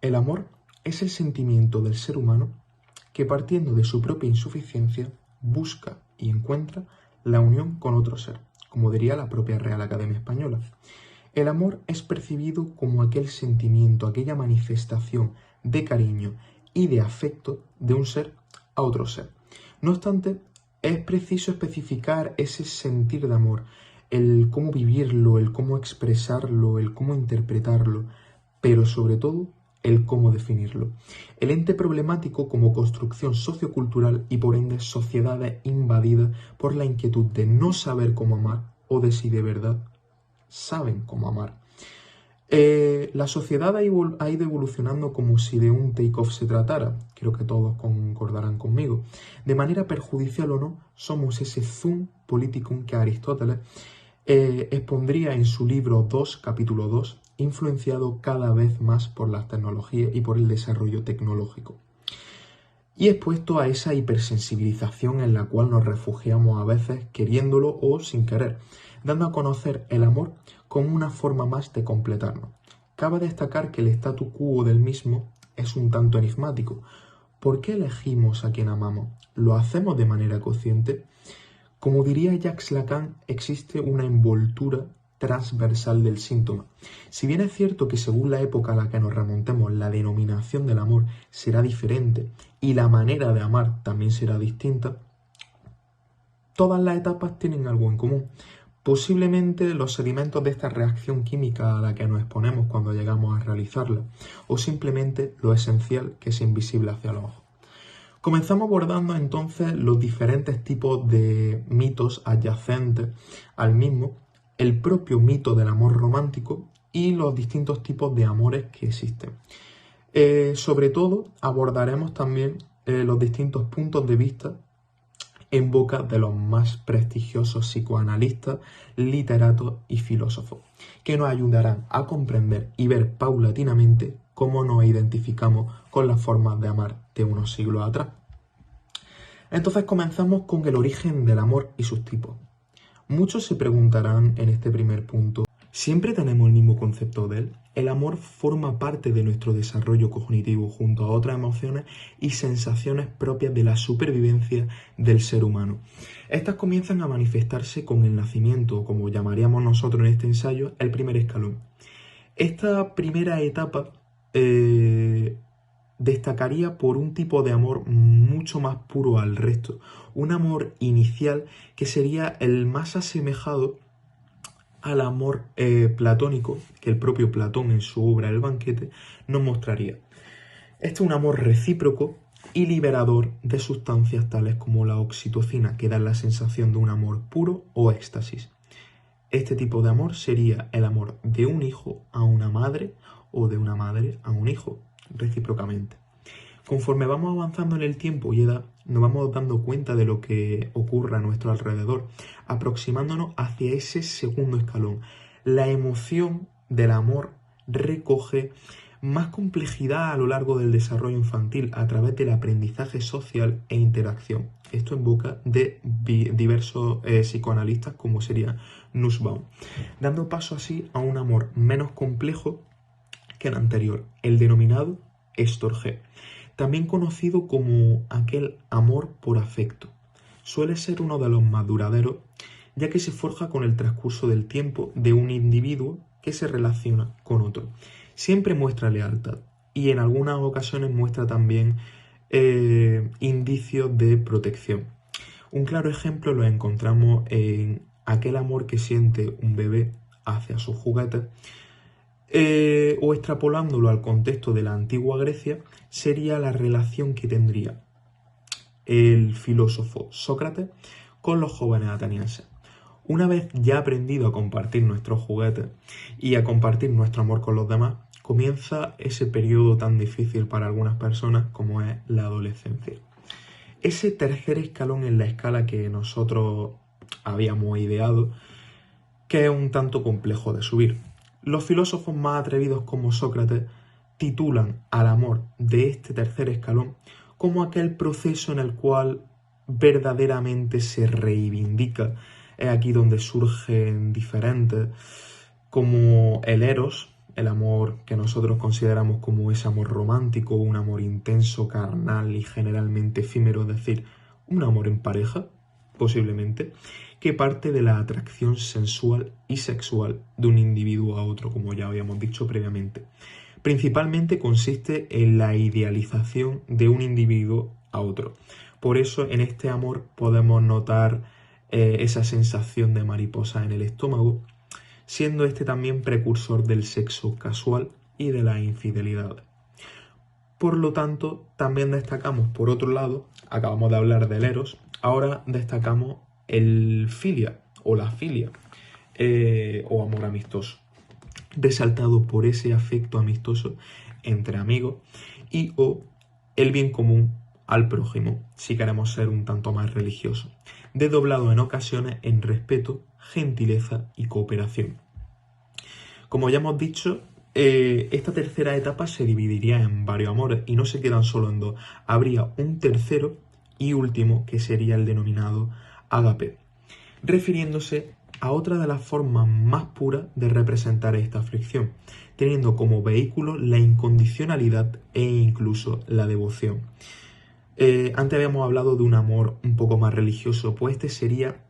El amor es el sentimiento del ser humano que, partiendo de su propia insuficiencia, busca y encuentra la unión con otro ser, como diría la propia Real Academia Española. El amor es percibido como aquel sentimiento, aquella manifestación de cariño y de afecto de un ser a otro ser. No obstante, es preciso especificar ese sentir de amor, el cómo vivirlo, el cómo expresarlo, el cómo interpretarlo, pero sobre todo el cómo definirlo. El ente problemático como construcción sociocultural y por ende sociedades invadidas por la inquietud de no saber cómo amar o de si de verdad saben cómo amar. La sociedad ha ido evolucionando como si de un take-off se tratara, creo que todos concordarán conmigo. De manera perjudicial o no, somos ese zoom politicum que Aristóteles expondría en su libro 2, capítulo 2, influenciado cada vez más por las tecnologías y por el desarrollo tecnológico. Y expuesto a esa hipersensibilización en la cual nos refugiamos a veces queriéndolo o sin querer, dando a conocer el amor como una forma más de completarnos. Cabe destacar que el statu quo del mismo es un tanto enigmático. ¿Por qué elegimos a quien amamos? ¿Lo hacemos de manera consciente? Como diría Jacques Lacan, existe una envoltura transversal del síntoma. Si bien es cierto que según la época a la que nos remontemos, la denominación del amor será diferente y la manera de amar también será distinta, todas las etapas tienen algo en común. Posiblemente los sedimentos de esta reacción química a la que nos exponemos cuando llegamos a realizarla, o simplemente lo esencial que es invisible hacia los ojos. Comenzamos abordando entonces los diferentes tipos de mitos adyacentes al mismo, el propio mito del amor romántico y los distintos tipos de amores que existen. Sobre todo abordaremos también los distintos puntos de vista en boca de los más prestigiosos psicoanalistas, literatos y filósofos, que nos ayudarán a comprender y ver paulatinamente cómo nos identificamos con las formas de amar de unos siglos atrás. Entonces comenzamos con el origen del amor y sus tipos. Muchos se preguntarán en este primer punto, ¿siempre tenemos el mismo concepto de él? El amor forma parte de nuestro desarrollo cognitivo junto a otras emociones y sensaciones propias de la supervivencia del ser humano. Estas comienzan a manifestarse con el nacimiento, como llamaríamos nosotros en este ensayo, el primer escalón. Esta primera etapa destacaría por un tipo de amor mucho más puro al resto, un amor inicial que sería el más asemejado al amor platónico que el propio Platón en su obra El banquete nos mostraría. Este es un amor recíproco y liberador de sustancias tales como la oxitocina, que dan la sensación de un amor puro o éxtasis. Este tipo de amor sería el amor de un hijo a una madre o de una madre a un hijo, recíprocamente. Conforme vamos avanzando en el tiempo y edad, nos vamos dando cuenta de lo que ocurre a nuestro alrededor, aproximándonos hacia ese segundo escalón. La emoción del amor recoge más complejidad a lo largo del desarrollo infantil a través del aprendizaje social e interacción. Esto en boca de diversos psicoanalistas como sería Nussbaum, dando paso así a un amor menos complejo que el anterior, el denominado estorgé, también conocido como aquel amor por afecto. Suele ser uno de los más duraderos, ya que se forja con el transcurso del tiempo de un individuo que se relaciona con otro. Siempre muestra lealtad y en algunas ocasiones muestra también indicios de protección. Un claro ejemplo lo encontramos en aquel amor que siente un bebé hacia sus juguetes, o extrapolándolo al contexto de la antigua Grecia, sería la relación que tendría el filósofo Sócrates con los jóvenes atenienses. Una vez ya aprendido a compartir nuestros juguetes y a compartir nuestro amor con los demás, comienza ese periodo tan difícil para algunas personas como es la adolescencia. Ese tercer escalón en la escala que nosotros habíamos ideado, que es un tanto complejo de subir. Los filósofos más atrevidos como Sócrates titulan al amor de este tercer escalón como aquel proceso en el cual verdaderamente se reivindica. Es aquí donde surgen diferentes, como el eros, el amor que nosotros consideramos como ese amor romántico, un amor intenso, carnal y generalmente efímero, es decir, un amor en pareja, posiblemente, que parte de la atracción sensual y sexual de un individuo a otro, como ya habíamos dicho previamente. Principalmente consiste en la idealización de un individuo a otro. Por eso en este amor podemos notar esa sensación de mariposa en el estómago, siendo este también precursor del sexo casual y de la infidelidad. Por lo tanto, también destacamos, por otro lado, acabamos de hablar del eros, ahora destacamos el filia o la filia o amor amistoso, resaltado por ese afecto amistoso entre amigos y o el bien común al prójimo, si queremos ser un tanto más religiosos, desdoblado en ocasiones en respeto, gentileza y cooperación. Como ya hemos dicho, esta tercera etapa se dividiría en varios amores y no se quedan solo en dos. Habría un tercero y último que sería el denominado ágape, refiriéndose a otra de las formas más puras de representar esta aflicción, teniendo como vehículo la incondicionalidad e incluso la devoción. Antes habíamos hablado de un amor un poco más religioso, pues este sería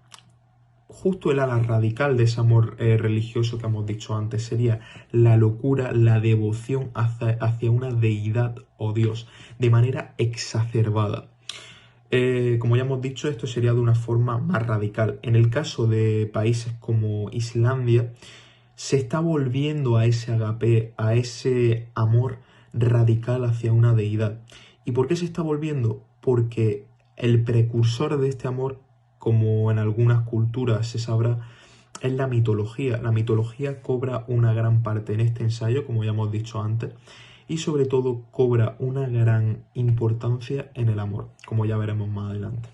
justo el ala radical de ese amor religioso que hemos dicho antes, sería la locura, la devoción hacia una deidad o Dios, de manera exacerbada. Como ya hemos dicho, esto sería de una forma más radical. En el caso de países como Islandia, se está volviendo a ese agape, a ese amor radical hacia una deidad. ¿Y por qué se está volviendo? Porque el precursor de este amor, como en algunas culturas se sabrá, es la mitología. La mitología cobra una gran parte en este ensayo, como ya hemos dicho antes, y sobre todo cobra una gran importancia en el amor, como ya veremos más adelante.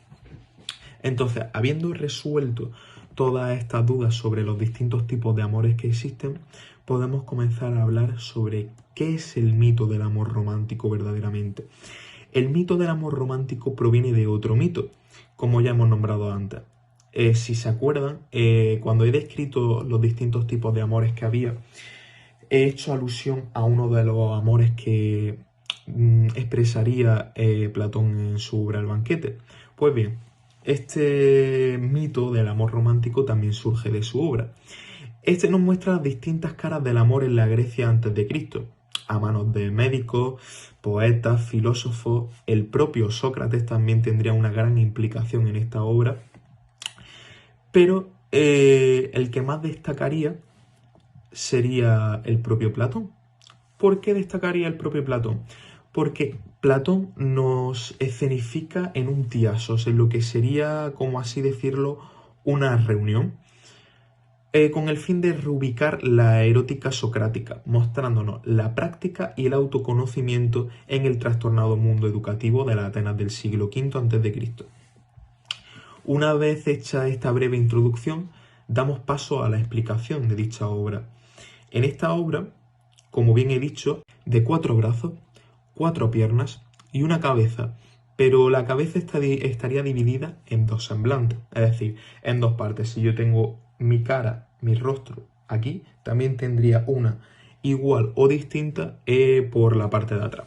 Entonces, habiendo resuelto todas estas dudas sobre los distintos tipos de amores que existen, podemos comenzar a hablar sobre qué es el mito del amor romántico verdaderamente. El mito del amor romántico proviene de otro mito, como ya hemos nombrado antes. Si se acuerdan, cuando he descrito los distintos tipos de amores que había, he hecho alusión a uno de los amores que expresaría Platón en su obra El banquete. Pues bien, este mito del amor romántico también surge de su obra. Este nos muestra las distintas caras del amor en la Grecia antes de Cristo, a manos de médicos, poetas, filósofos. El propio Sócrates también tendría una gran implicación en esta obra, pero el que más destacaría sería el propio Platón. ¿Por qué destacaría el propio Platón? Porque Platón nos escenifica en un tiasos, en lo que sería, como así decirlo, una reunión, con el fin de reubicar la erótica socrática, mostrándonos la práctica y el autoconocimiento en el trastornado mundo educativo de la Atenas del siglo V a.C. Una vez hecha esta breve introducción, damos paso a la explicación de dicha obra. En esta obra, como bien he dicho, de 4 brazos, 4 piernas y una cabeza, pero la cabeza estaría dividida en 2 semblantes, es decir, en 2 partes. Si yo tengo mi cara, mi rostro aquí, también tendría una igual o distinta por la parte de atrás,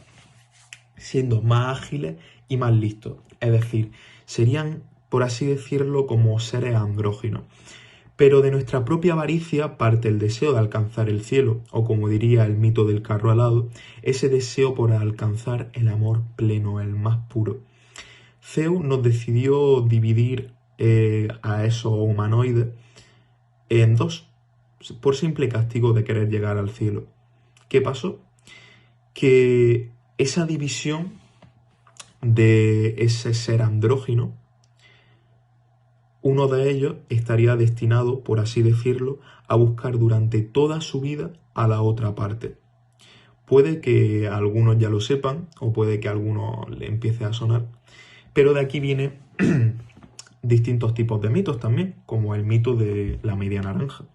siendo más ágiles y más listos, es decir, serían, por así decirlo, como seres andróginos. Pero de nuestra propia avaricia parte el deseo de alcanzar el cielo, o como diría el mito del carro alado, ese deseo por alcanzar el amor pleno, el más puro. Zeus nos decidió dividir a esos humanoides en 2, por simple castigo de querer llegar al cielo. ¿Qué pasó? Que esa división de ese ser andrógino, uno de ellos estaría destinado, por así decirlo, a buscar durante toda su vida a la otra parte. Puede que algunos ya lo sepan, o puede que a algunos le empiece a sonar, pero de aquí vienen distintos tipos de mitos también, como el mito de la media naranja.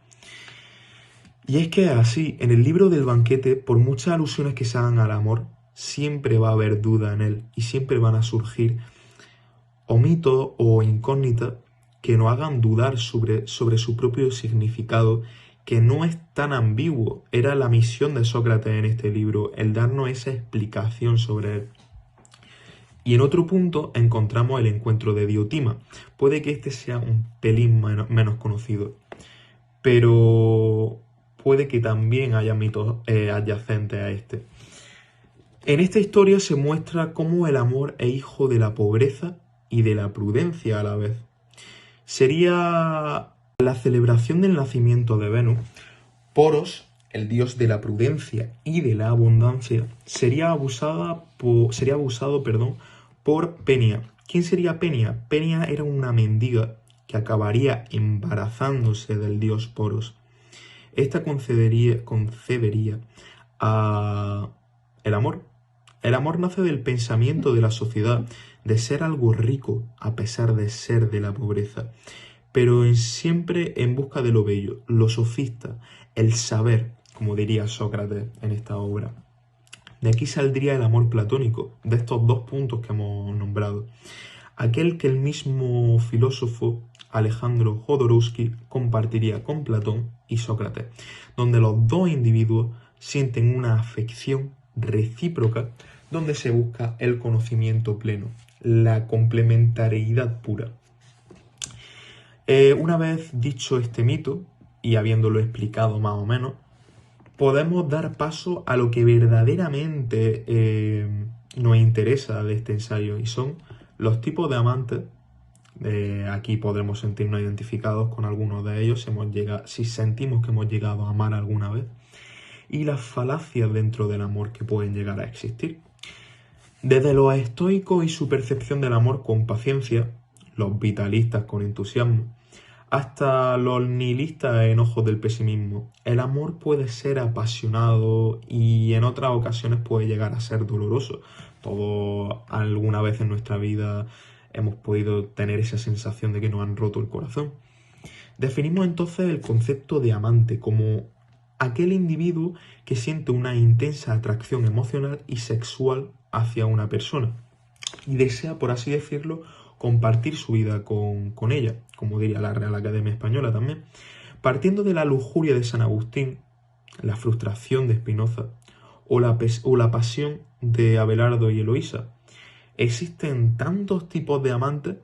Y es que así, en el libro del banquete, por muchas alusiones que se hagan al amor, siempre va a haber duda en él, y siempre van a surgir o mitos o incógnitas que nos hagan dudar sobre su propio significado, que no es tan ambiguo. Era la misión de Sócrates en este libro, el darnos esa explicación sobre él. Y en otro punto encontramos el encuentro de Diotima. Puede que este sea un pelín menos conocido, pero puede que también haya mitos adyacentes a este. En esta historia se muestra cómo el amor es hijo de la pobreza y de la prudencia a la vez. Sería la celebración del nacimiento de Venus. Poros, el dios de la prudencia y de la abundancia, sería abusado por Penia. ¿Quién sería Penia? Penia era una mendiga que acabaría embarazándose del dios Poros. Esta concebería a el amor. El amor nace del pensamiento de la sociedad, de ser algo rico a pesar de ser de la pobreza, pero siempre en busca de lo bello, lo sofista, el saber, como diría Sócrates en esta obra. De aquí saldría el amor platónico, de estos dos puntos que hemos nombrado. Aquel que el mismo filósofo Alejandro Jodorowsky compartiría con Platón y Sócrates, donde los dos individuos sienten una afección recíproca, donde se busca el conocimiento pleno, la complementariedad pura. Una vez dicho este mito, y habiéndolo explicado más o menos, podemos dar paso a lo que verdaderamente nos interesa de este ensayo, y son los tipos de amantes. Aquí podremos sentirnos identificados con algunos de ellos si sentimos que hemos llegado a amar alguna vez, y las falacias dentro del amor que pueden llegar a existir. Desde los estoicos y su percepción del amor con paciencia, los vitalistas con entusiasmo, hasta los nihilistas en ojos del pesimismo, el amor puede ser apasionado y en otras ocasiones puede llegar a ser doloroso. Todos alguna vez en nuestra vida hemos podido tener esa sensación de que nos han roto el corazón. Definimos entonces el concepto de amante como aquel individuo que siente una intensa atracción emocional y sexual hacia una persona y desea, por así decirlo, compartir su vida con ella, como diría la Real Academia Española también. Partiendo de la lujuria de San Agustín, la frustración de Spinoza o la pasión de Abelardo y Eloísa, existen tantos tipos de amantes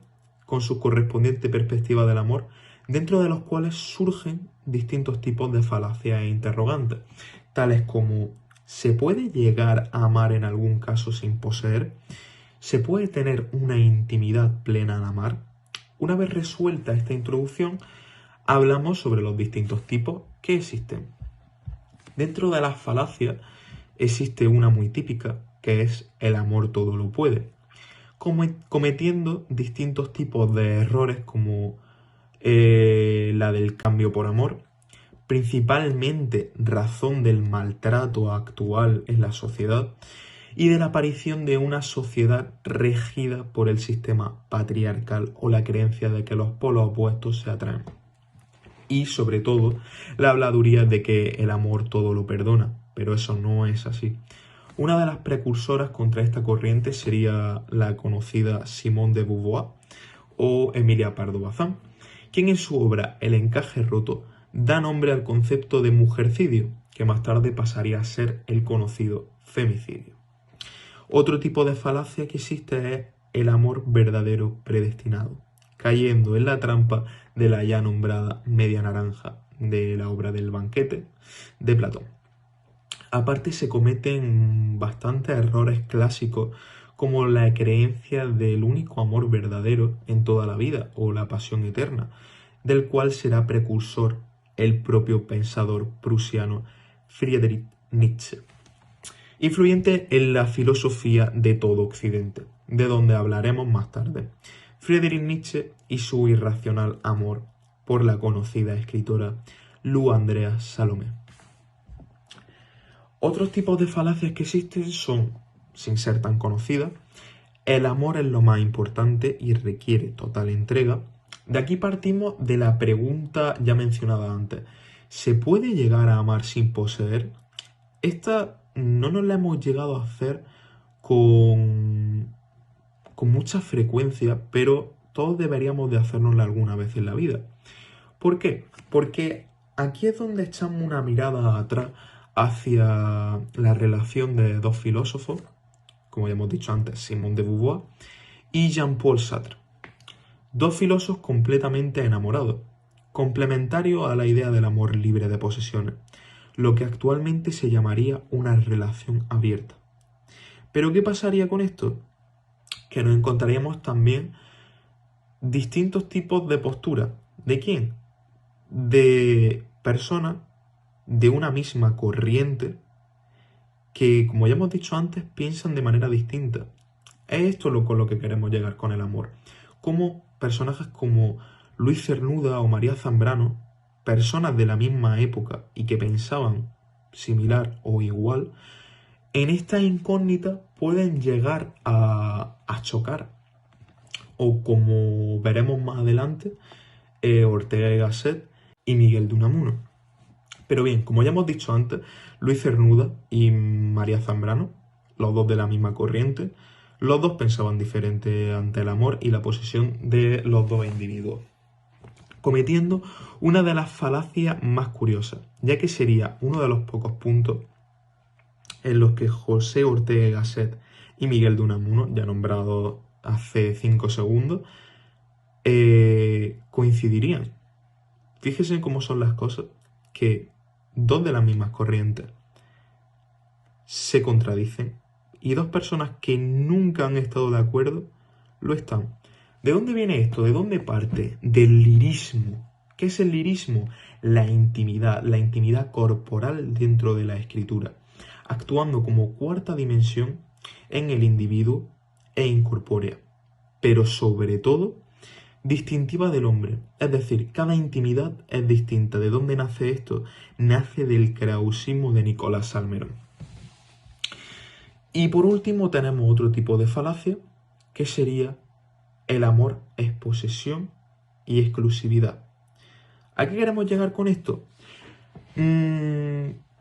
con su correspondiente perspectiva del amor, dentro de los cuales surgen distintos tipos de falacias e interrogantes, tales como: ¿se puede llegar a amar en algún caso sin poseer? ¿Se puede tener una intimidad plena al amar? Una vez resuelta esta introducción, hablamos sobre los distintos tipos que existen. Dentro de las falacias existe una muy típica, que es el amor todo lo puede, cometiendo distintos tipos de errores como la del cambio por amor, principalmente razón del maltrato actual en la sociedad y de la aparición de una sociedad regida por el sistema patriarcal o la creencia de que los polos opuestos se atraen. Y sobre todo la habladuría de que el amor todo lo perdona, pero eso no es así. Una de las precursoras contra esta corriente sería la conocida Simone de Beauvoir o Emilia Pardo Bazán, quien en su obra El encaje roto da nombre al concepto de mujercidio, que más tarde pasaría a ser el conocido femicidio. Otro tipo de falacia que existe es el amor verdadero predestinado, cayendo en la trampa de la ya nombrada media naranja de la obra del banquete de Platón. Aparte se cometen bastantes errores clásicos como la creencia del único amor verdadero en toda la vida o la pasión eterna, del cual será precursor el propio pensador prusiano Friedrich Nietzsche, influyente en la filosofía de todo Occidente, de donde hablaremos más tarde. Friedrich Nietzsche y su irracional amor por la conocida escritora Lou Andrea Salomé. Otros tipos de falacias que existen son, sin ser tan conocidas, el amor es lo más importante y requiere total entrega. De aquí partimos de la pregunta ya mencionada antes: ¿se puede llegar a amar sin poseer? Esta no nos la hemos llegado a hacer con mucha frecuencia, pero todos deberíamos de hacérnosla alguna vez en la vida. ¿Por qué? Porque aquí es donde echamos una mirada atrás hacia la relación de dos filósofos, como ya hemos dicho antes, Simone de Beauvoir y Jean-Paul Sartre. Dos filósofos completamente enamorados, complementarios a la idea del amor libre de posesiones, lo que actualmente se llamaría una relación abierta. ¿Pero qué pasaría con esto? Que nos encontraríamos también distintos tipos de posturas. ¿De quién? De personas de una misma corriente que, como ya hemos dicho antes, piensan de manera distinta. Es esto con lo que queremos llegar con el amor. Como personajes como Luis Cernuda o María Zambrano, personas de la misma época y que pensaban similar o igual, en esta incógnita pueden llegar a chocar. O como veremos más adelante, Ortega y Gasset y Miguel de Unamuno. Pero bien, como ya hemos dicho antes, Luis Cernuda y María Zambrano, los dos de la misma corriente, los dos pensaban diferente ante el amor y la posesión de los dos individuos, cometiendo una de las falacias más curiosas, ya que sería uno de los pocos puntos en los que José Ortega y Gasset y Miguel de Unamuno, ya nombrados hace 5 segundos, coincidirían. Fíjense cómo son las cosas, que dos de las mismas corrientes se contradicen y dos personas que nunca han estado de acuerdo lo están. ¿De dónde viene esto? ¿De dónde parte? Del lirismo. ¿Qué es el lirismo? La intimidad corporal dentro de la escritura, actuando como cuarta dimensión en el individuo e incorpórea, pero sobre todo distintiva del hombre. Es decir, cada intimidad es distinta. ¿De dónde nace esto? Nace del krausismo de Nicolás Salmerón. Y por último tenemos otro tipo de falacia, que sería el amor es posesión y exclusividad. ¿A qué queremos llegar con esto?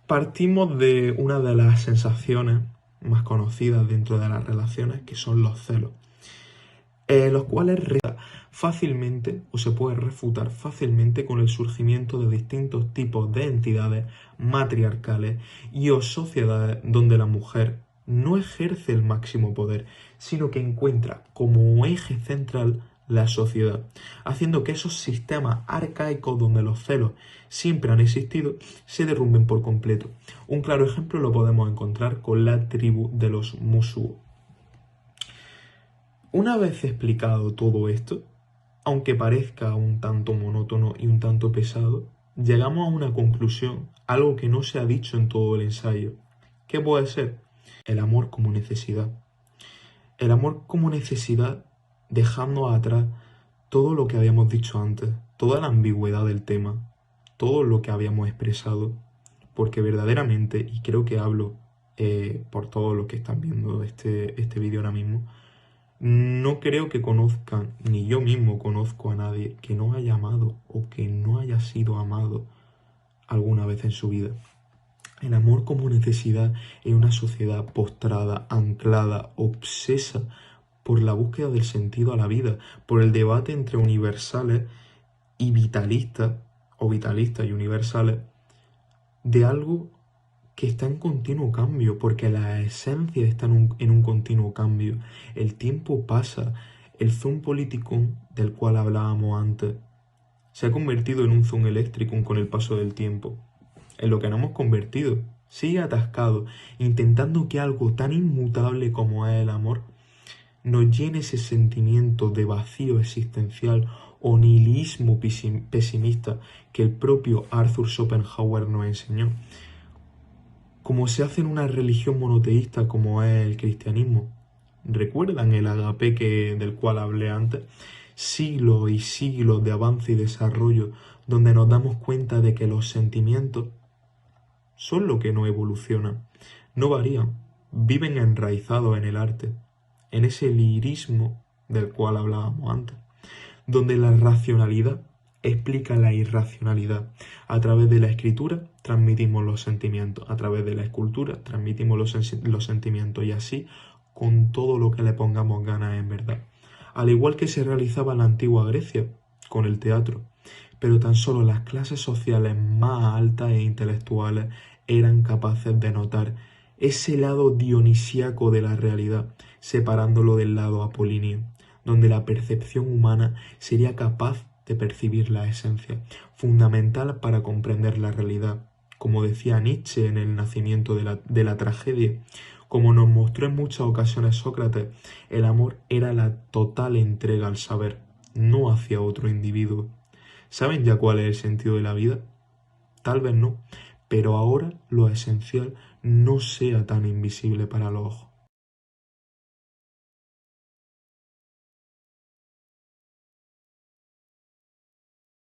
Partimos de una de las sensaciones más conocidas dentro de las relaciones, que son los celos, los cuales fácilmente o se puede refutar fácilmente con el surgimiento de distintos tipos de entidades matriarcales y o sociedades donde la mujer no ejerce el máximo poder, sino que encuentra como eje central la sociedad, haciendo que esos sistemas arcaicos donde los celos siempre han existido se derrumben por completo. Un claro ejemplo lo podemos encontrar con la tribu de los Musu. Una vez explicado todo esto, aunque parezca un tanto monótono y un tanto pesado, llegamos a una conclusión, algo que no se ha dicho en todo el ensayo. ¿Qué puede ser? El amor como necesidad. El amor como necesidad dejando atrás todo lo que habíamos dicho antes, toda la ambigüedad del tema, todo lo que habíamos expresado, porque verdaderamente, y creo que hablo por todos los que están viendo este vídeo ahora mismo, no creo que conozcan, ni yo mismo conozco a nadie que no haya amado o que no haya sido amado alguna vez en su vida. El amor como necesidad en una sociedad postrada, anclada, obsesa por la búsqueda del sentido a la vida, por el debate entre universales y vitalistas, o vitalistas y universales, de algo que está en continuo cambio, porque la esencia está en un continuo cambio. El tiempo pasa, el zoom político del cual hablábamos antes se ha convertido en un zoom eléctrico con el paso del tiempo. En lo que nos hemos convertido, sigue atascado, intentando que algo tan inmutable como es el amor nos llene ese sentimiento de vacío existencial o nihilismo pesimista que el propio Arthur Schopenhauer nos enseñó. Como se hace en una religión monoteísta como es el cristianismo. ¿Recuerdan el agape del cual hablé antes? Siglos y siglos de avance y desarrollo donde nos damos cuenta de que los sentimientos son lo que no evolucionan, no varían, viven enraizados en el arte, en ese lirismo del cual hablábamos antes, donde la racionalidad explica la irracionalidad. A través de la escritura transmitimos los sentimientos, a través de la escultura transmitimos los sentimientos y así con todo lo que le pongamos ganas en verdad. Al igual que se realizaba en la antigua Grecia con el teatro, pero tan solo las clases sociales más altas e intelectuales eran capaces de notar ese lado dionisíaco de la realidad, separándolo del lado apolíneo, donde la percepción humana sería capaz de percibir la esencia, fundamental para comprender la realidad. Como decía Nietzsche en El nacimiento de la tragedia, como nos mostró en muchas ocasiones Sócrates, el amor era la total entrega al saber, no hacia otro individuo. ¿Saben ya cuál es el sentido de la vida? Tal vez no, pero ahora lo esencial no sea tan invisible para los ojos.